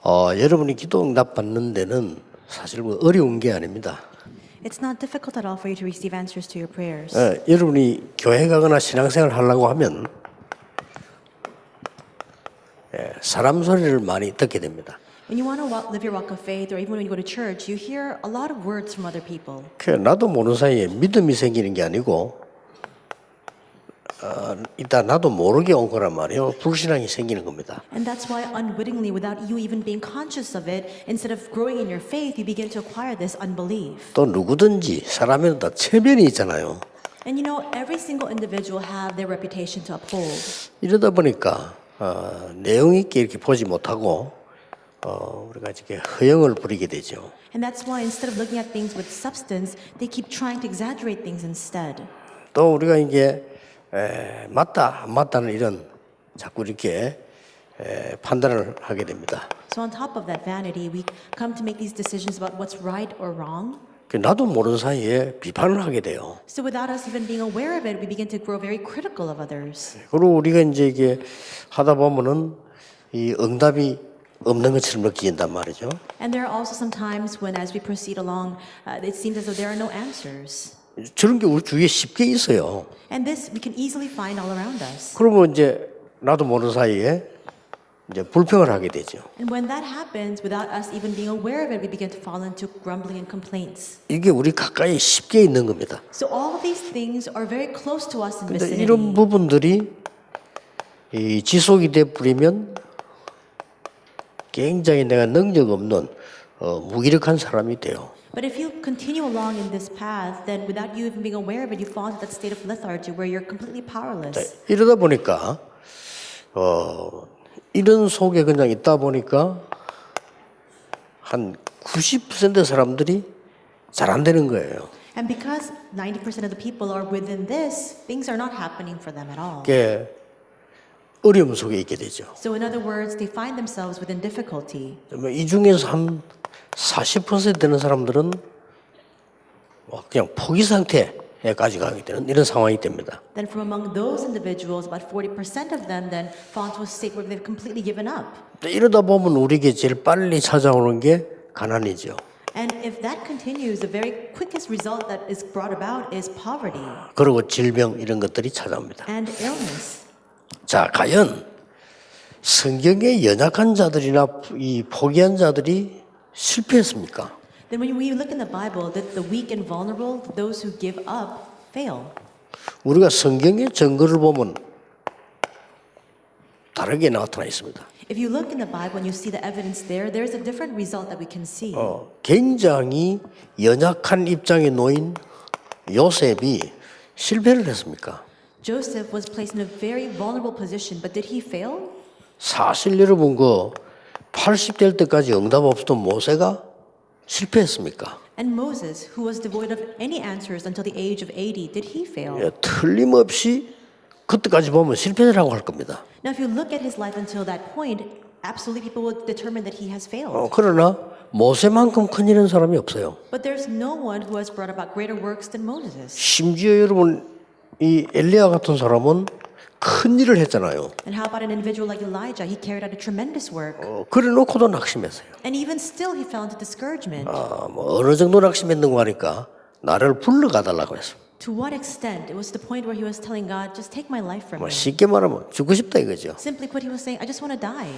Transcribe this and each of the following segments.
여러분이 기도 응답 받는 데는 사실 뭐 어려운 게 아닙니다. It's not difficult at all for you to receive answers to your prayers. 여러분이 교회 가거나 신앙생활 하려고 하면 사람 소리를 많이 듣게 됩니다. When you want to live your walk of faith, or even when you go to church, you hear a lot of words from other people. 나도 모르는 사이에 믿음이 생기는 게 아니고 이따 나도 모르게 온 거란 말이에요. 불신앙이 생기는 겁니다. And that's why unwittingly, without you even being conscious of it, instead of growing in your faith, you begin to acquire this unbelief. 또 누구든지 사람에는 다 체면이 있잖아요. And you know, every single individual have their reputation to uphold. 이러다 보니까 내용 있게 이렇게 보지 못하고 우리가 이렇게 허영을 부리게 되죠. And that's why instead of looking at things with substance, they keep trying to exaggerate things instead. 또 우리가 이게 맞다 안 맞다는 이런 자꾸 이렇게 판단을 하게 됩니다. So on top of that vanity, we come to make these decisions about what's right or wrong. 나도 모르는 사이에 비판을 하게 돼요. So without us even being aware of it, we begin to grow very critical of others. 그리고 우리가 이제 이게 하다 보면은 이 응답이 없는 것처럼 느껴진단 말이죠. And there are also some times when, as we proceed along, it seems as though there are no answers. 저런 게 우리 주위에 쉽게 있어요. And this we can easily find all around us. 그러면 이제 나도 모르는 사이에 이제 불평을 하게 되죠. And when that happens, without us even being aware of it, we begin to fall into grumbling and complaints. 이게 우리 가까이 쉽게 있는 겁니다. So all of these things are very close to us in 근데 vicinity. 이런 부분들이 이 지속이 돼 버리면 굉장히 내가 능력 없는 무기력한 사람이 돼요. But if you continue along in this path, then without you even being aware of it, you fall into that state of lethargy where you're completely powerless. 이러다 보니까 이런 속에 그냥 있다 보니까 한 90% 사람들이 잘 안 되는 거예요. And because 90% of the people are within this, things are not happening for them at all. 이게 어려움 속에 있게 되죠. So in other words, they find themselves within difficulty. 이 중에서 한 40% 되는 사람들은 그냥 포기 상태에까지 가게 되는 이런 상황이 됩니다. Then from among those individuals, about 40% of them then fall into a state where they've completely given up. 이러다 보면 우리에게 제일 빨리 찾아오는 게 가난이죠. And if that continues, the very quickest result that is brought about is poverty 그리고 질병 이런 것들이 찾아옵니다. and illness. 자, 과연 성경의 연약한 자들이나 이 포기한 자들이 실패했습니까? Then when we look in the Bible, that the weak and vulnerable, those who give up, fail. 우리가 성경의 증거를 보면 다르게 나타나 있습니다. If you look in the Bible and you see the evidence there, there's a different result that we can see. 굉장히 연약한 입장에 놓인 요셉이 실패를 했습니까? Joseph was placed in a very vulnerable position, but did he fail? 사실 여러분 80될 때까지 응답 없었던 모세가 실패했습니까? And Moses, who was devoid of any answers until the age of 80, did he fail? 틀림없이 그때까지 보면 실패라고 할 겁니다. Now, if you look at his life until that point, absolutely people would determine that he has failed. 그러나 모세만큼 큰 일은 사람이 없어요. But there's no one who has brought about greater works than Moses. 심지어 여러분 이 엘리야 같은 사람은 큰 일을 했잖아요. And how about an individual like Elijah? He carried out a tremendous work. 그래 놓고도 낙심했어요. And even still, he fell into discouragement. 어느 정도 낙심했는고 하니까 나를 불러가 달라고 했어. To what extent? It was to the point where he was telling God, just take my life from me. 쉽게 말하면 죽고 싶다 이거죠. Simply put, he was saying, I just want to die.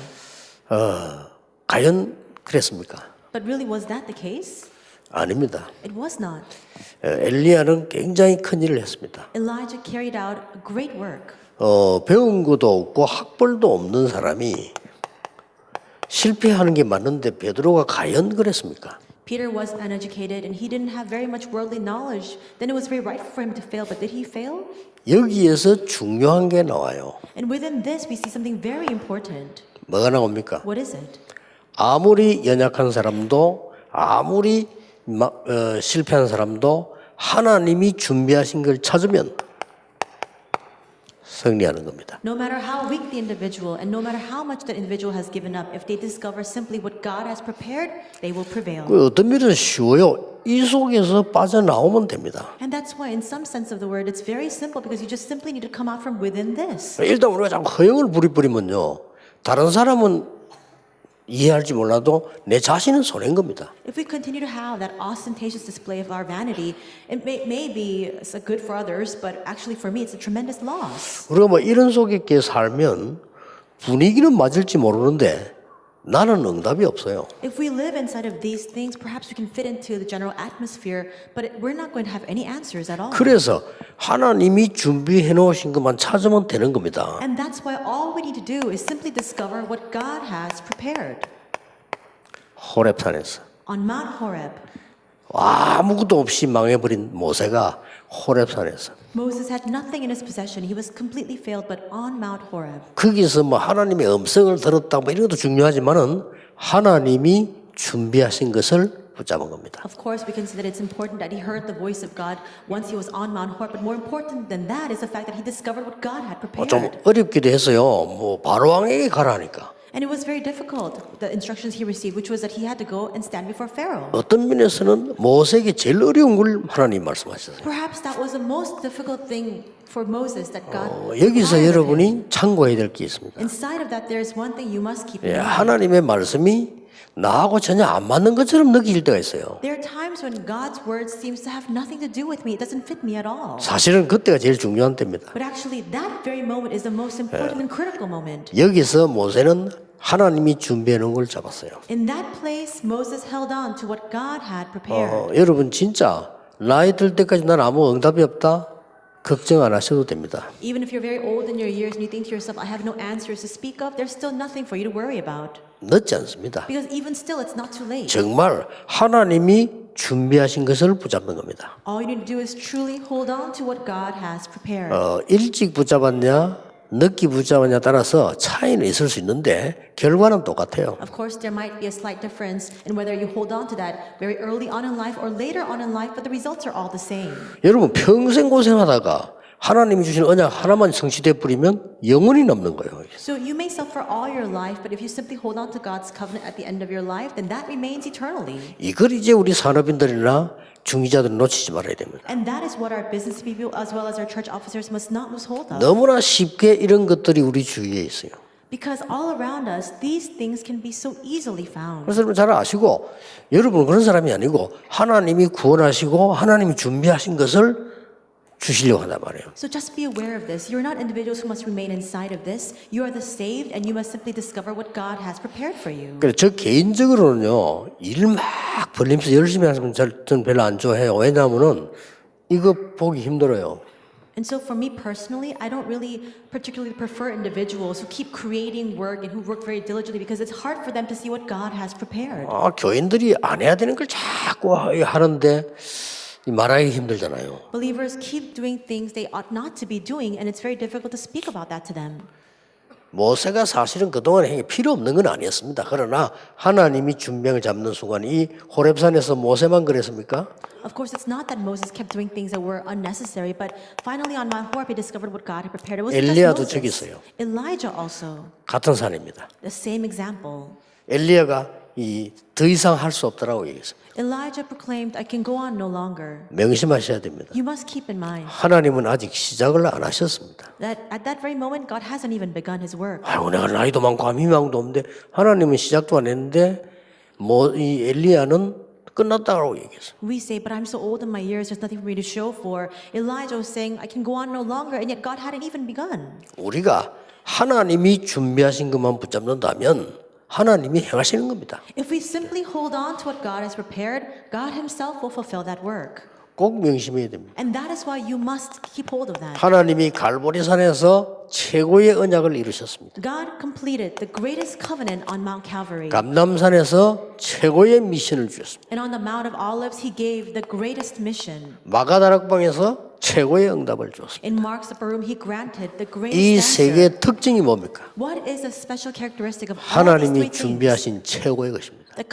과연 그랬습니까? But really, was that the case? 아닙니다. It was not. 엘리야는 굉장히 큰 일을 했습니다. Elijah carried out a great work. 배운 것도 없고 학벌도 없는 사람이 실패하는 게 맞는데 베드로가 과연 그랬습니까? Peter was uneducated and he didn't have very much worldly knowledge. Then it was very right for him to fail. But did he fail? 여기에서 중요한 게 나와요. And within this, we see something very important. 뭐가 나옵니까? What is it? 아무리 연약한 사람도 아무리 실패한 사람도 하나님이 준비하신 걸 찾으면 승리하는 겁니다. No matter how weak the individual and no matter how much that individual has given up, if they discover simply what God has prepared, they will prevail. 어떤 면은 쉬워요. 이 속에서 빠져나오면 됩니다. And that's why in some sense of the word, it's very simple because you just simply need to come out from within this. 일단 우리가 자꾸 허영을 부리면요. 다른 사람은 이해할지 몰라도 내 자신은 손해인 겁니다. If we continue to have that ostentatious display of our vanity, it may be so good for others, but actually for me, it's a tremendous loss. 우리가 뭐 이런 속에 이렇게 살면 분위기는 맞을지 모르는데 나는 응답이 없어요. If we live inside of these things, perhaps we can fit into the general atmosphere, but we're not going to have any answers at all. 그래서 하나님이 준비해 놓으신 것만 찾으면 되는 겁니다. And that's why all we need to do is simply discover what God has prepared. 호렙산에서 On Mount Horeb, 아무것도 없이 망해버린 모세가 호렙산에서 Moses had nothing in his possession. He was completely failed, but on Mount Horeb. 거기서 뭐 하나님의 음성을 들었다 뭐 이런 것도 중요하지만은 하나님이 준비하신 것을 붙잡은 겁니다. Of course, we can see that it's important that he heard the voice of God once he was on Mount Horeb, but more important than that is the fact that he discovered what God had 좀 prepared. 어렵기도 했어요. 뭐 바로 왕에게 가라니까. And it was very difficult, the instructions he received, which was that he had to go and stand before Pharaoh. 어떤 면에서는 모세에게 제일 어려운 걸 하나님 말씀하셨어요. Perhaps that was the most difficult thing for Moses that God 여기서 required of him. 여러분이 참고해야 될 게 있습니다. Inside of that, there is one thing you must keep in 예, mind. 하나님의 말씀이 나하고 전혀 안 맞는 것처럼 느낄 때가 있어요. There are times when God's word seems to have nothing to do with me. It doesn't fit me at all. 사실은 그때가 제일 중요한 때입니다. But actually, that very moment is the most important and critical moment. 여기서 모세는 하나님이 준비해 놓은 걸 잡았어요. In that place, Moses held on to what God had prepared. 여러분 진짜 나이 들 때까지 난 아무 응답이 없다? 걱정 안 하셔도 됩니다. Even if you're very old in your years and you think to yourself, I have no answers to speak of, there's still nothing for you to worry about. 늦지 않습니다. Because even still, it's not too late. 정말 하나님이 준비하신 것을 붙잡는 겁니다. All you need to do is truly hold on to what God has prepared. 일찍 붙잡았냐 늦게 붙잡았냐에 따라서 차이는 있을 수 있는데 결과는 똑같아요. Of course, there might be a slight difference in whether you hold on to that very early on in life or later on in life, but the results are all the same. 여러분 평생 고생하다가 하나님이 주신 언약 하나만 성취돼 버리면 영원히 남는 거예요. So you may suffer all your life, but if you simply hold on to God's covenant at the end of your life, then that remains eternally. 이걸 이제 우리 산업인들이나 중기자들은 놓치지 말아야 됩니다. And that is what our business people as well as our church officers must not lose hold of. 너무나 쉽게 이런 것들이 우리 주위에 있어요. Because all around us, these things can be so easily found. 그래서 여러분 잘 아시고 여러분은 그런 사람이 아니고 하나님이 구원하시고 하나님이 준비하신 것을 주시려고 한단 말이에요. So just be aware of this. You're not individuals who must remain inside of this. You are the saved and you must simply discover what God has prepared for you. 그래서 저 개인적으로는요 일 막 벌리면서 열심히 하는 저는 별로 안 좋아해요. 왜냐하면은 이거 보기 힘들어요. And so for me personally, I don't really particularly prefer individuals who keep creating work and who work very diligently because it's hard for them to see what God has prepared. 교인들이 안 해야 되는 걸 자꾸 하는데 말하기 힘들잖아요. Believers keep doing things they ought not to be doing, and it's very difficult to speak about that to them. 모세가 사실은 그동안 행위 필요 없는 건 아니었습니다. 그러나 하나님이 준비를 잡는 순간 이 호렙산에서 모세만 그랬습니까? Of course, it's not that Moses kept doing things that were unnecessary, but finally on Mount Horeb, he discovered what God had prepared. It wasn't 엘리야도 just 저기 Moses. 있어요. Elijah also, 같은 산입니다. the same example. 엘리야가 더 이상 할 수 없다라고 얘기했습니다. Elijah proclaimed, I can go on no longer. 명심하셔야 됩니다. You must keep in mind 하나님은 아직 시작을 안 하셨습니다. that at that very moment, God hasn't even begun his work. 아이고 내가 나이도 많고 희망도 없는데 하나님은 시작도 안 했는데 이 엘리야는 끝났다고 얘기했어요. We say, but I'm so old in my years, there's nothing for me to show for. Elijah was saying, I can go on no longer, and yet God hadn't even begun. 우리가 하나님이 준비하신 것만 붙잡는다면 하나님이 행하시는 겁니다. If we simply hold on to what God has prepared, God himself will fulfill that work. 꼭 명심해야 됩니다. And that is why you must keep hold of that. 하나님이 갈보리산에서 최고의 언약을 이루셨습니다. God completed the greatest covenant on Mount Calvary. 감람산에서 최고의 미션을 주셨습니다. And on the Mount of Olives, he gave the greatest mission. 마가다락방에서 최고의 응답을 주었습니다. In Mark's upper room, he granted the 이 greatest 세 answer. 개의 특징이 뭡니까? What is the special characteristic of all these 하나님이 three things? 준비하신 최고의 것입니다. The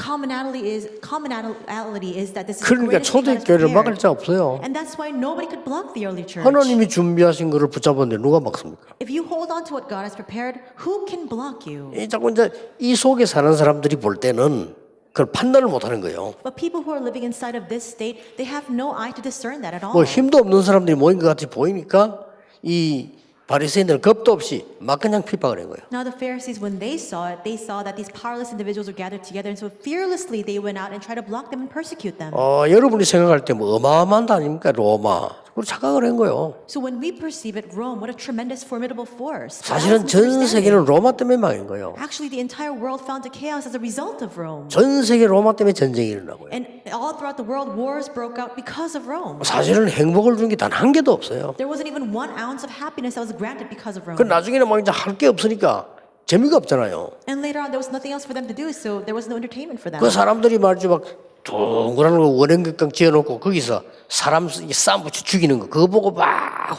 commonality is that this is the 그러니까 greatest thing God has 초대교회를 막을 prepared. 자 없어요. And that's why nobody could block the early church. 하나님이 준비하신 것을 붙잡았는데 누가 막습니까? If you hold on to what God has prepared, who can block you? 자꾸 이제 이 속에 사는 사람들이 볼 때는 그걸 판단을 못 하는 거예요. But people who are living inside of this state, they have no eye to discern that at all. 뭐 힘도 없는 사람들이 모인 것 같이 보이니까 이 바리새인들은 겁도 없이 막 그냥 핍박을 한 거예요. Now the Pharisees, when they saw it, they saw that these powerless individuals were gathered together, and so fearlessly they went out and tried to block them and persecute them. 여러분이 생각할 때 뭐 어마어마한 데 아닙니까? 로마. 그걸 착각을 한 거예요. So when we perceive it, Rome, what a tremendous, formidable force. But 사실은 that's 전 misunderstanding. 세계는 로마 때문에 망한 거예요. Actually, the entire world fell into chaos as a result of Rome. 전 세계 로마 때문에 전쟁이 일어나고요. And all throughout the world, wars broke out because of Rome. 사실은 행복을 준 게 단 한 개도 없어요. There wasn't even 1 ounce of happiness that was granted because of Rome. 그 나중에는 막 이제 할 게 없으니까 재미가 없잖아요. And later on, there was nothing else for them to do, so there was no entertainment for them. 그 사람들이 말이죠 막 동그란 거 원형극강 지어놓고 거기서 사람 싸움 붙여 죽이는 거 그거 보고 막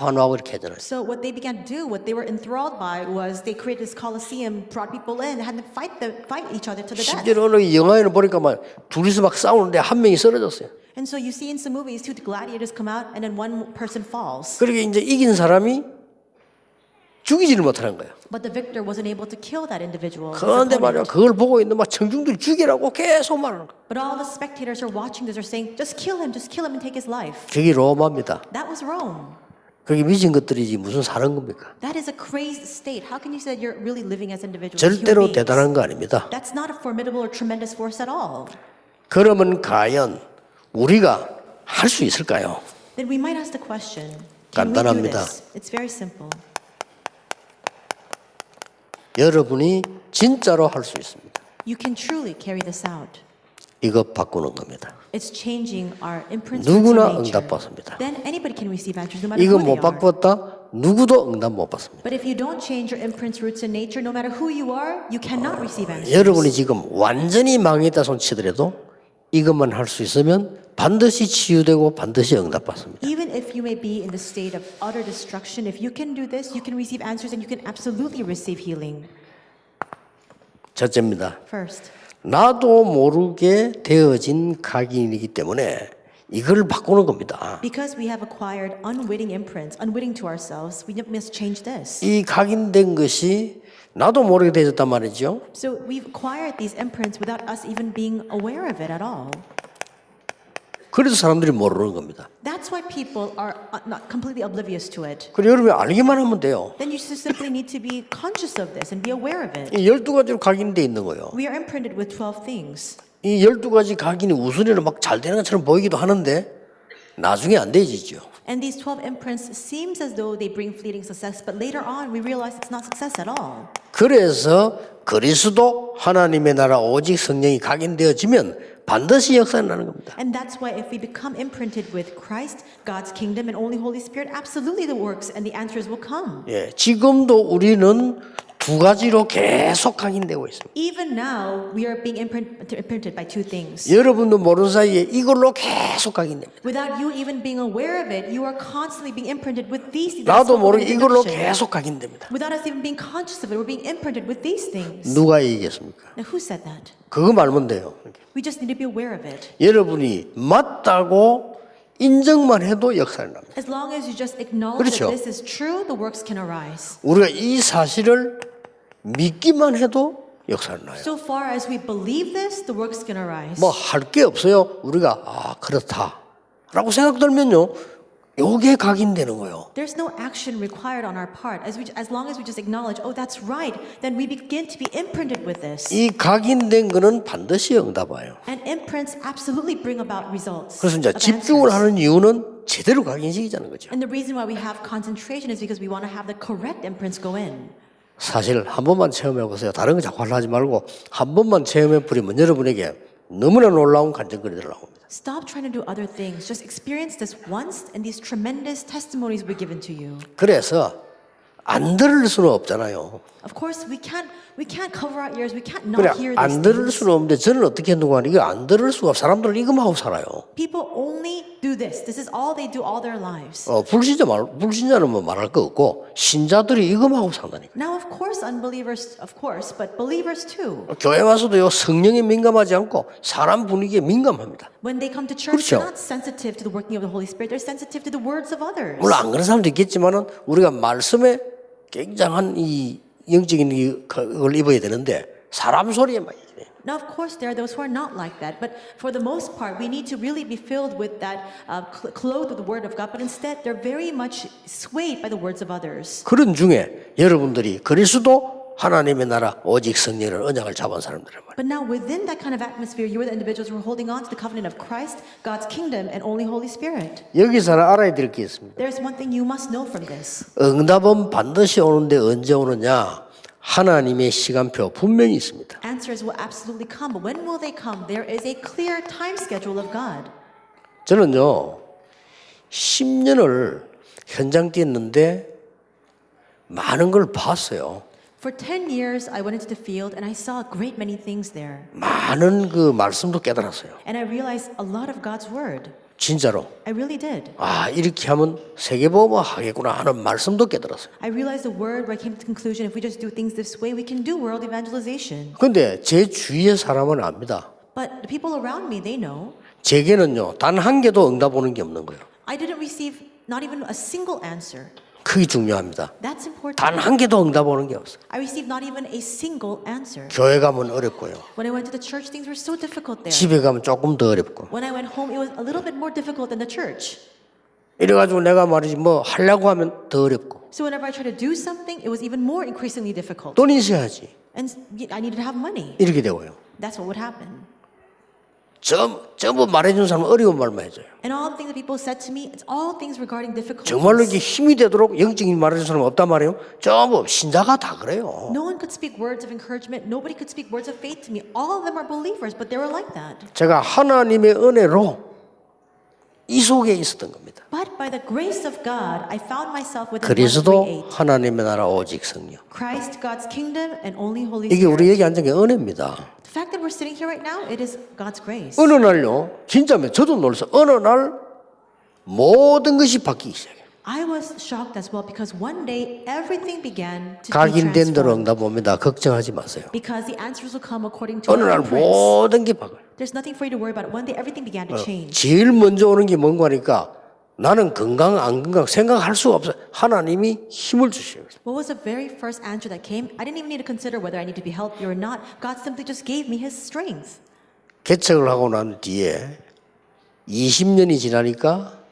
환호하고 이렇게 하잖아요. So what they began to do, what they were enthralled by, was they created this coliseum, brought people in, had them fight each other to the death. 심지어 어느 영화에는 보니까 막 둘이서 막 싸우는데 한 명이 쓰러졌어요. And so you see in some movies, 2 gladiators come out, and then one person falls. 그러게 이제 이긴 사람이 죽이지를 못하는 거예요. But the victor wasn't able to kill that individual. his 그런데 말이야 opponent. 그걸 보고 있는 막 청중들이 죽이라고 계속 말하는 거예요. But all the spectators who are watching this are saying, just kill him and take his life. 저기 로마입니다. That was Rome. 그게 미친 것들이지 무슨 사는 겁니까? That is a crazed state. How can you say that you're really living as individuals? 절대로 human beings? 대단한 거 아닙니다. That's not a formidable or tremendous force at all. 그러면 과연 우리가 할 수 있을까요? Then we might ask the question, can we do 간단합니다. this? It's very simple. 여러분이 진짜로 할 수 있습니다. You can truly carry this out. 이거 바꾸는 겁니다. It's changing our imprints 누구나 from nature. 응답받습니다. Then anybody can receive answers no matter 이거 who they 못 are. 바꿨다? 누구도 응답 못 받습니다. But if you don't change your imprints, roots in nature, no matter who you are, you cannot receive answers. 여러분이 지금 완전히 망했다 손치더라도 이것만 할 수 있으면 반드시 치유되고 반드시 응답받습니다. Even if you may be in the state of utter destruction, if you can do this, you can receive answers and you can absolutely receive healing. 첫째입니다. First, 나도 모르게 되어진 각인이기 때문에 이걸 바꾸는 겁니다. because we have acquired unwitting imprints, unwitting to ourselves, we must change this. 이 각인된 것이 나도 모르게 되어졌단 말이죠. So we've acquired these imprints without us even being aware of it at all. 그래서 사람들이 모르는 겁니다. That's why people are not completely oblivious to it. 그리고 여러분이 알기만 하면 돼요. Then you just simply need to be conscious of this and be aware of it. 이 12가지로 각인돼 있는 거예요. We are imprinted with 12 things. 이 12가지 각인이 우선에는 막 잘 되는 것처럼 보이기도 하는데 나중에 안 되지죠. And these 12 imprints seems as though they bring fleeting success, but later on we realize it's not success at all. 그래서 그리스도 하나님의 나라 오직 성령이 각인되어지면 반드시 역사는 나는 겁니다. And that's why if we become imprinted with Christ, God's kingdom, and only Holy Spirit, absolutely the works and the answers will come. 예, 지금도 우리는 두 가지로 계속 각인되고 있습니다. Even now, we are being imprinted by 2 things. 여러분도 모르는 사이에 이걸로 계속 각인됩니다. Without you even being aware of it, you are constantly being imprinted with these. 나도 모르게 이걸로 induction. 계속 각인됩니다. Without us even being conscious of it, we're being imprinted with these things. 누가 얘기했습니까? Now, who said that? 그거 말면 돼요. We just need to be aware of it. 여러분이 맞다고 인정만 해도 역사를 납니다. As long as you just acknowledge 그렇죠. that this is true, the works can arise. 우리가 이 사실을 믿기만 해도 역사를 나요. So far as we believe this, the works can arise. 뭐 할 게 없어요. 우리가 그렇다라고 생각 들면요, 요게 각인되는 거예요. There's no action required on our part. As long as we just acknowledge, oh, that's right, then we begin to be imprinted with this. 이 각인된 거는 반드시 응답 와요. And imprints absolutely bring about results. 그래서 이제 of 집중을 answers. 하는 이유는 제대로 각인시키자는 거죠. And the reason why we have concentration is because we want to have the correct imprints go in. 사실 한 번만 체험해 보세요. 다른 거 자꾸 하려고 하지 말고 한 번만 체험해 버리면 여러분에게 너무나 놀라운 간증거리들 나옵니다. Stop trying to do other things. Just experience this once, and these tremendous testimonies will be given to you. 그래서 안 들을 수는 없잖아요. Of course, we can't cover our ears. We can't 그래 not hear these 안 들을 things. 수는 없는데 저는 어떻게 했는가 하면 이거 안 들을 수가 없어. 사람들은 이것만 하고 살아요. People only do this. This is all they do all their lives. 불신자는 뭐 말할 거 없고 신자들이 이것만 하고 산다니까. Now, of course, unbelievers, of course, but believers too. 교회 와서도요 성령에 민감하지 않고 사람 분위기에 민감합니다. When they come to church, 그렇죠. they're not sensitive to the working of the Holy Spirit. They're sensitive to the words of others. 물론 안 그런 사람도 있겠지만은 우리가 말씀에 굉장한 이 영적인 걸 입어야 되는데 사람 소리에 많이 Now, of course, there are those who are not like that, but for the most part, we need to really be filled with that, clothed with the Word of God, but instead, they're very much swayed by the words of others. 그런 중에 여러분들이 그리스도 하나님의 나라 오직 성령을 언약을 잡은 사람들이란 말이에요. But now, within that kind of atmosphere, you are the individuals who are holding on to the covenant of Christ, God's kingdom, and only Holy Spirit. 여기서 알아야 될 게 있습니다. There's one thing you must know from this. 응답은 반드시 오는데 언제 오느냐? 하나님의 시간표 분명히 있습니다. Answers will absolutely come, but when will they come? There is a clear time schedule of God. 저는요 10년을 현장 뛰었는데 많은 걸 봤어요. For 10 years, I went into the field and I saw a great many things there. 많은 그 말씀도 깨달았어요. And I realized a lot of God's word. 진짜로. I really did. 아 이렇게 하면 세계보험화 하겠구나 하는 말씀도 깨달았어요. I realized the word where I came to the conclusion if we just do things this way, we can do world evangelization. 근데 제 주위의 사람은 압니다. But the people around me, they know. 제게는요 단 한 개도 응답 오는 게 없는 거예요. I didn't receive not even a single answer. 그게 중요합니다. That's important. 단 한 개도 응답 오는 게 없어요. I received not even a single answer. 교회 가면 어렵고요. When I went to the church, things were so difficult there. 집에 가면 조금 더 어렵고. When I went home, it was a little bit more difficult than the church. 이래가지고 내가 말이지 뭐 하려고 하면 더 어렵고. So whenever I tried to do something, it was even more increasingly difficult. 돈 있어야지. And I needed to have money. 이렇게 되고요. That's what would happen. 전부 말해준 사람은 어려운 말만 해줘요. And all the things that people said to me, it's all things regarding difficulties. 정말로 이게 힘이 되도록 영적인 말해준 사람은 없단 말이에요. 전부 신자가 다 그래요. No one could speak words of encouragement. Nobody could speak words of faith to me. All of them are believers, but they were like that. 제가 하나님의 은혜로 이 속에 있었던 겁니다. But by the grace of God, I found myself within 그리스도 1:38. 하나님의 나라 오직 성령. Christ, God's kingdom, and only Holy 이게 Spirit. 우리 여기 앉은 게 은혜입니다. The fact that we're sitting here right now, it is God's grace. 어느 날요, 진짜면 저도 놀라서 어느 날 모든 것이 바뀌기 시작해요. I was shocked as well because one day everything began to be 각인된 대로 transformed. 응답 옵니다. 걱정하지 마세요. Because the answers will come according to 어느 our 날 own praise. 모든 게 바뀌어요. There's nothing for you to worry about. One day everything began to change. 제일 먼저 오는 게 뭔가 하니까 나는 건강 안 건강 생각할 수가 없어요. 하나님이 힘을 주셔요. What was the very first answer that came? I didn't even need to consider whether I need to be healthy or not. God simply just gave me His strength. 개척을 하고 난 뒤에 20년이 지나니까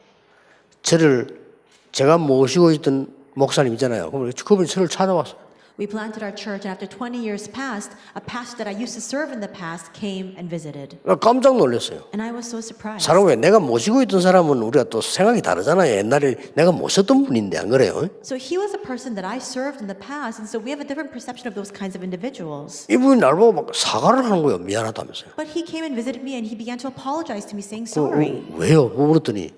제가 모시고 있던 목사님 있잖아요. 그분이 저를 찾아왔어요. We planted our church, and after 20 years passed, a pastor that I used to serve in the past came and visited. 깜짝 놀랐어요. And I was so surprised. 사람 왜 내가 모시고 있던 사람은 우리가 또 생각이 다르잖아요. 옛날에 내가 모셨던 분인데 안 그래요? So he was a person that I served in the past, and so we have a different perception of those kinds of individuals. 이분이 날 보고 막 사과를 하는 거예요. 미안하다면서요. But he came and visited me, and he began to apologize to me, saying sorry. 왜요? 뭐 물었더니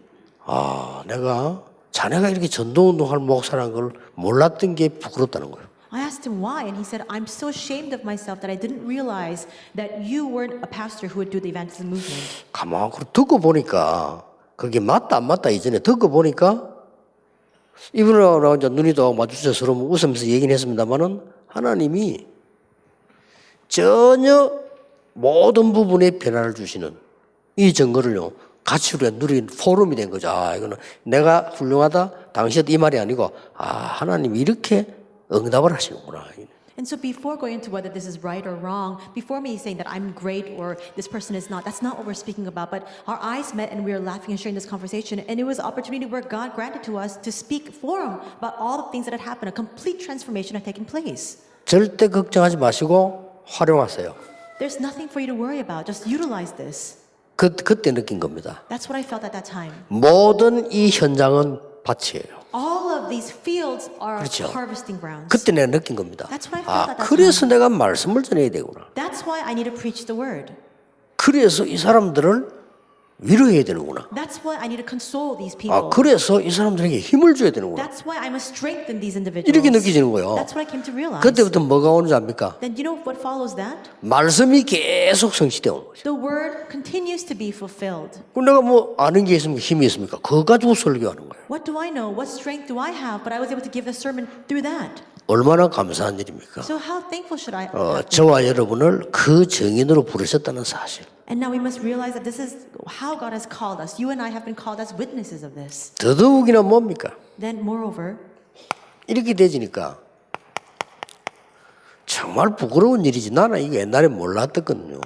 내가 자네가 이렇게 전도운동할 목사라는 걸 몰랐던 게 부끄럽다는 거예요. I asked him why, and he said, I'm so ashamed of myself that I didn't realize that you weren't a pastor who would do the evangelism movement. 가만 듣고 보니까 그게 맞다 안 맞다 이전에 듣고 보니까 이분하고 이제 눈이 또 마주쳐서 서로 웃으면서 얘기는 했습니다만은 하나님이 전혀 모든 부분에 변화를 주시는 이 증거를요 같이 우리가 누린 포럼이 된 거죠. 이거는 내가 훌륭하다 당시에도 이 말이 아니고 하나님이 이렇게 응답을 하시는구나. And so before going into whether this is right or wrong, before me saying that I'm great or this person is not, that's not what we're speaking about. But our eyes met and we were laughing and sharing this conversation. And it was an opportunity where God granted to us to speak for him about all the things that had happened. A complete transformation had taken place. 절대 걱정하지 마시고 활용하세요. There's nothing for you to worry about. Just utilize this. 그때 느낀 겁니다. That's what I felt at that time. 모든 이 현장은 밭이에요. All of these fields are 그렇죠. harvesting grounds. 그때 내가 느낀 겁니다. That's what I felt at that 그래서 내가 말씀을 전해야 되구나. That's why I need to preach the word. 그래서 이 사람들을 위로해야 되는구나. That's why I need to console these people. 그래서 이 사람들에게 힘을 줘야 되는구나. That's why I must strengthen these individuals. 이렇게 느껴지는 거예요. That's what I came to realize. 그때부터 뭐가 오는지 압니까? Then you know what follows that? 말씀이 계속 성취되어 오는 거죠. The word continues to be fulfilled. 그럼 내가 뭐 아는 게 있습니까? 힘이 있습니까? 그거 가지고 설교하는 거예요. What do I know? What strength do I have? But I was able to give the sermon through that. 얼마나 감사한 일입니까? So how thankful should I be? 저와 여러분을 그 정인으로 부르셨다는 사실. And now we must realize that this is how God has called us. You and I have been called as witnesses of this. 더더욱이나 뭡니까? Then moreover, 이렇게 되지니까 정말 부끄러운 일이지. 나는 이거 옛날에 몰랐거든요.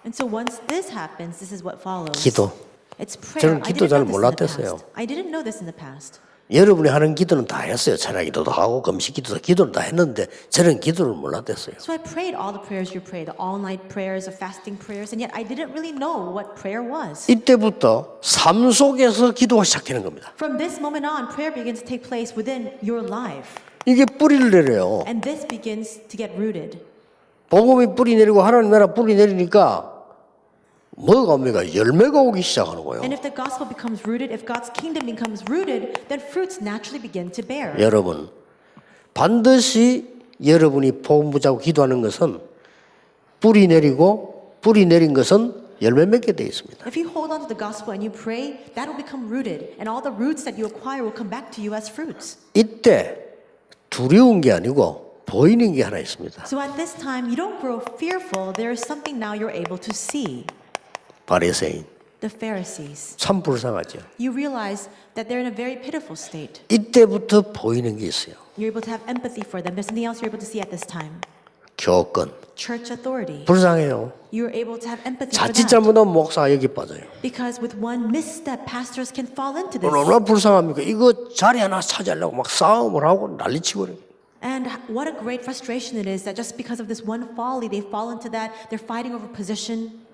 And so once this happens, this is what follows. 기도. It's prayer. 저는 I 기도 didn't 잘 know this in the 몰랐댔어요. past. I didn't know this in the past. 여러분이 하는 기도는 다 했어요. 찬양기도도 하고 금식기도도 기도는 다 했는데 저는 기도를 몰랐댔어요. So I prayed all the prayers you pray, the all-night prayers, the fasting prayers, and yet I didn't really know what prayer was. 이때부터 삶 속에서 기도가 시작되는 겁니다. From this moment on, prayer begins to take place within your life. 이게 뿌리를 내려요. And this begins to get rooted. 복음이 뿌리 내리고 하나님 나라 뿌리 내리니까 뭐가 옵니까? 열매가 오기 시작하는 거예요. And if the gospel becomes rooted, if God's kingdom becomes rooted, then fruits naturally begin to bear. 여러분, 반드시 여러분이 복음 붙잡고 기도하는 것은 뿌리 내리고 뿌리 내린 것은 열매 맺게 되어 있습니다. If you hold on to the gospel and you pray, that will become rooted, and all the roots that you acquire will come back to you as fruits. 이때 두려운 게 아니고 보이는 게 하나 있습니다. So at this time, you don't grow fearful. There is something now you're able to see. 바리새인. The Pharisees. 참 불쌍하죠. You realize that they're in a very pitiful state. 이때부터 보이는 게 있어요. You're able to have empathy for them. There's something else you're able to see at this time. 교권. Church authority. 불쌍해요. You're able to have empathy for 자칫 that. 잘못하면 목사 여기 빠져요. Because with one misstep, pastors can fall into this. 얼마나 불쌍합니까? 이거 자리 하나 차지하려고 막 싸움을 하고 난리치고 그래요. And what a great frustration it is that just because of this one folly, they fall into that. They're fighting over position.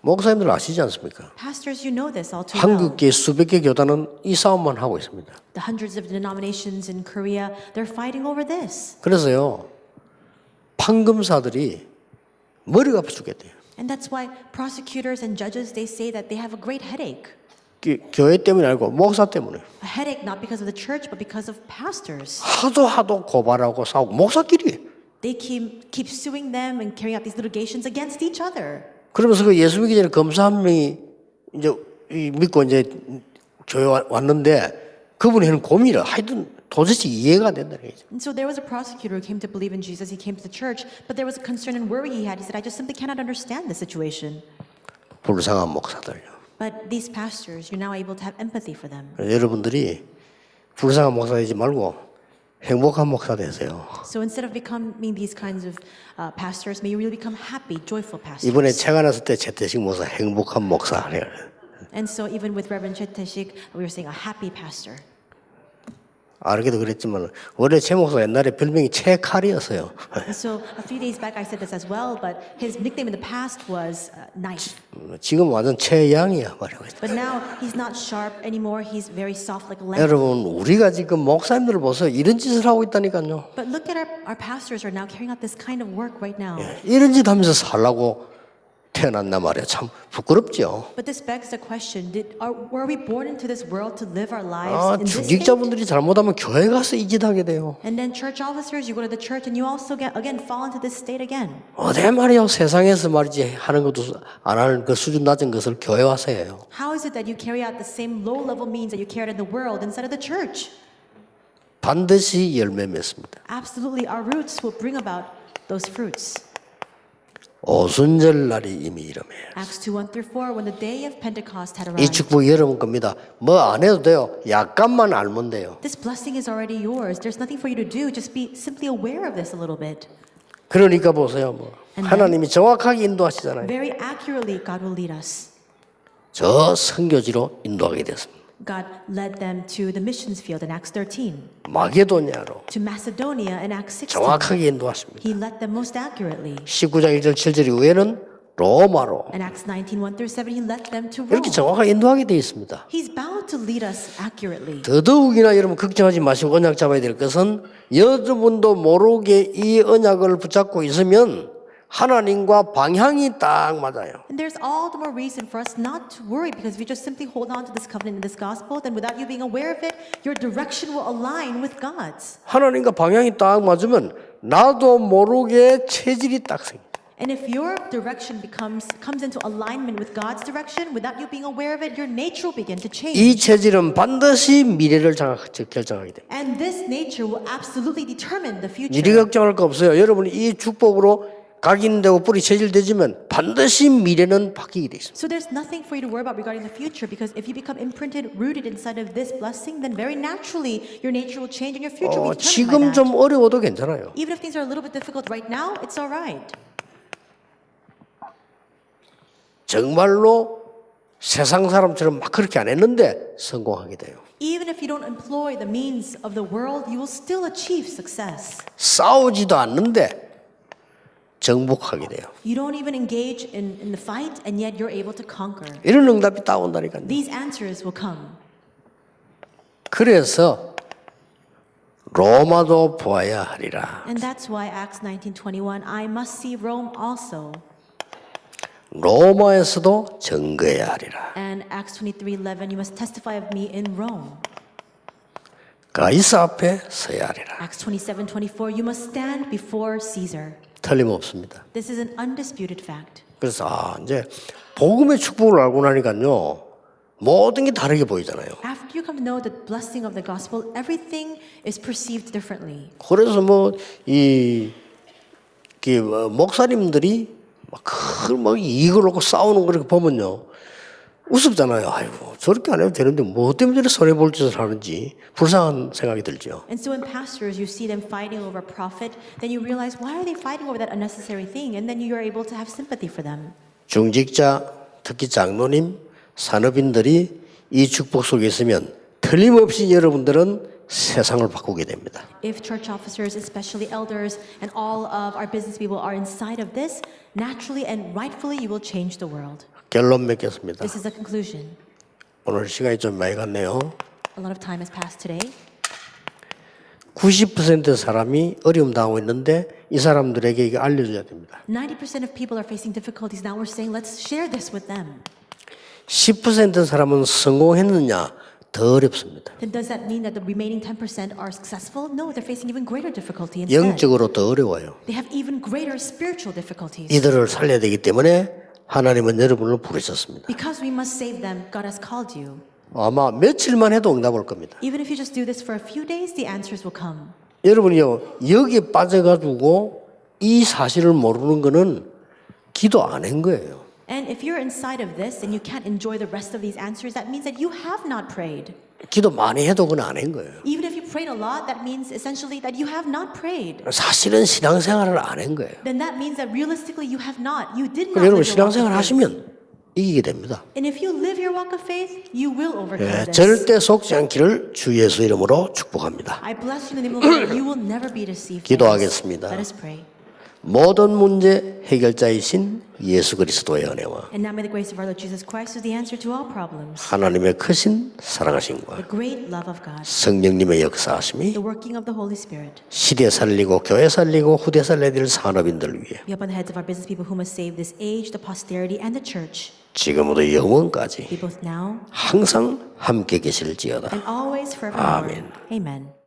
목사님들 아시지 않습니까? Pastors, you know this all too well. 한국계 수백 개 교단은 이 싸움만 하고 있습니다. The hundreds of denominations in Korea, they're fighting over this. 그래서요, 판검사들이 머리가 아파 죽겠대요. And that's why prosecutors and judges, they say that they have a great headache. 교회 때문이 아니고 목사 때문에. A headache not because of the church, but because of pastors. 하도 고발하고 싸우고 목사끼리. They keep suing them and carrying out these litigations against each other. 그러면서 그 예수 믿기 전에 검사 한 명이 이제 믿고 이제 교회 왔는데 그분이 하는 고민을 하여튼 도대체 이해가 안 된다는 거죠. And so there was a prosecutor who came to believe in Jesus. He came to the church, but there was a concern and worry he had. He said, I just simply cannot understand the situation. 불쌍한 목사들요. But these pastors, you're now able to have empathy for them. 여러분들이 불쌍한 목사 되지 말고 행복한 목사 되세요. So instead of becoming these kinds of pastors, may you really become happy, joyful pastors. 이번에 책 안 왔을 때 최태식 목사 행복한 목사. And so even with Reverend Chet Teshik, we were saying a happy pastor. 알게도 그랬지만 원래 최 목사 옛날에 별명이 최칼이었어요. And so a few days back I said this as well, but his nickname in the past was Knife. 지금 완전 최양이야 말이야. But now he's not sharp anymore. He's very soft like a lamb. 여러분 우리가 지금 목사님들을 보세요. 이런 짓을 하고 있다니까요. But look at our pastors are now carrying out this kind of work right now. 이런 짓 하면서 살라고 태어났나 말이야. 참 부끄럽죠. But this begs the question, were we born into this world to live our lives 아, in this state? 중직자분들이 잘못하면 교회 가서 이 짓 하게 돼요. And then church officers, you go to the church and you also again fall into this state again. 어디 말이요. 세상에서 말이지 하는 것도 안 하는 그 수준 낮은 것을 교회 와서 해요. How is it that you carry out the same low-level means that you carried in the world inside of the church? 반드시 열매 맺습니다. Absolutely, our roots will bring about those fruits. 오순절 날이 이미 이름이에요. Acts 2:1-4, when the day of Pentecost had 이 arrived. 축복이 여러분 겁니다. 뭐 안 해도 돼요. 약간만 알면 돼요. This blessing is already yours. There's nothing for you to do. Just be simply aware of this a little bit. 그러니까 보세요. 뭐 하나님이 정확하게 인도하시잖아요. Very accurately, God will lead us. 저 선교지로 인도하게 됐습니다. God led them to the missions field in Acts 13, 마게도냐로 to Macedonia in Acts 16. 정확하게 인도하십니다. He led them most accurately. 19장 1절 7절 이후에는 로마로 In Acts 19:1-7, he led them to Rome. 이렇게 정확하게 인도하게 되어 있습니다. He's bound to lead us accurately. 더더욱이나 여러분 걱정하지 마시고 언약 잡아야 될 것은 여러분도 모르게 이 언약을 붙잡고 있으면 하나님과 방향이 딱 맞아요. And there's all the more reason for us not to worry, because if you just simply hold on to this covenant and this gospel, then without you being aware of it, your direction will align with God's. 하나님과 방향이 딱 맞으면 나도 모르게 체질이 딱 생겨. And if your direction comes into alignment with God's direction, without you being aware of it, your nature will begin to change. 이 체질은 반드시 미래를 결정하게 돼. And this nature will absolutely determine the future. 미래 걱정할 거 없어요. 여러분이 이 축복으로 각인되고 뿌리 체질되지만 반드시 미래는 바뀌게 돼 있습니다. So there's nothing for you to worry about regarding the future because if you become imprinted, rooted inside of this blessing, then very naturally your nature will change and your future will be determined 지금 by that. 좀 어려워도 괜찮아요. Even if things are a little bit difficult right now, it's all right. 정말로 세상 사람처럼 막 그렇게 안 했는데 성공하게 돼요. Even if you don't employ the means of the world, you will still achieve success. 싸우지도 않는데 정복하게 돼요. You don't even engage in the fight, and yet you're able to conquer. 이런 응답이 딱 온다니까요. These answers will come. 그래서 로마도 보아야 하리라. And that's why Acts 19:21, I must see Rome also. 로마에서도 증거해야 하리라. And Acts 23:11, you must testify of me in Rome. 가이사 앞에 서야 하리라. Acts 27:24, you must stand before Caesar. 틀림없습니다. This is an undisputed fact. 그래서 이제 복음의 축복을 알고 나니까요. 모든 게 다르게 보이잖아요. After you come to know the blessing of the gospel, everything is perceived differently. 그래서 목사님들이 막 이익을 놓고 싸우는 걸 보면요. 우습잖아요. 아이고, 저렇게 안 해도 되는데 뭐 때문에 저렇게 손해볼 짓을 하는지 불쌍한 생각이 들죠. And so in pastors, you see them fighting over profit, then you realize, why are they fighting over that unnecessary thing? And then you are able to have sympathy for them. 중직자, 특히 장로님, 산업인들이 이 축복 속에 있으면 틀림없이 여러분들은 세상을 바꾸게 됩니다. If church officers, especially elders, and all of our business people are inside of this, naturally and rightfully you will change the world. 결론 맺겠습니다. This is a conclusion. 오늘 시간이 좀 많이 갔네요. A lot of time has passed today. 90% 사람이 어려움 당하고 있는데 이 사람들에게 이게 알려줘야 됩니다. 90% of people are facing difficulties. Now we're saying, let's share this with them. 10% 사람은 성공했느냐? 더 어렵습니다. Then does that mean that the remaining 10% are successful? No, they're facing even greater difficulty instead. 영적으로 더 어려워요. They have even greater spiritual difficulties. 이들을 살려야 되기 때문에 하나님은 여러분을 부르셨습니다. Because we must save them, God has called you. 아마 며칠만 해도 응답 올 겁니다. Even if you just do this for a few days, the answers will come. 여러분이요, 여기에 빠져가지고 이 사실을 모르는 거는 기도 안 한 거예요. And if you're inside of this and you can't enjoy the rest of these answers, that means that you have not prayed. 기도 많이 해도 그건 안 한 거예요. Even if you prayed a lot, that means essentially that you have not prayed. 사실은 신앙생활을 안 한 거예요. Then that means that realistically you have not. You did not 그럼 여러분 live your walk 신앙생활 of faith. 하시면 이기게 됩니다. And if you live your walk of faith, you will overcome this. 절대 속지 않기를 주 예수 이름으로 축복합니다. I bless you in the name of the Lord. You will never be deceived. 기도하겠습니다. Let us pray. 모든 문제 해결자이신 예수 그리스도의 은혜와 And now may the grace of our Lord Jesus Christ is the answer to all problems. 하나님의 크신 The 사랑하심과 great love of God. 성령님의 역사하심이 The working of the Holy Spirit. 시대 살리고 교회 살리고 후대 살려야 될 산업인들 위해 Be upon the heads of our business people who must save this age, the posterity, and the church. 지금부터 영원까지 Be both now 항상 함께 계실지어다. and always forevermore. Amen. Amen.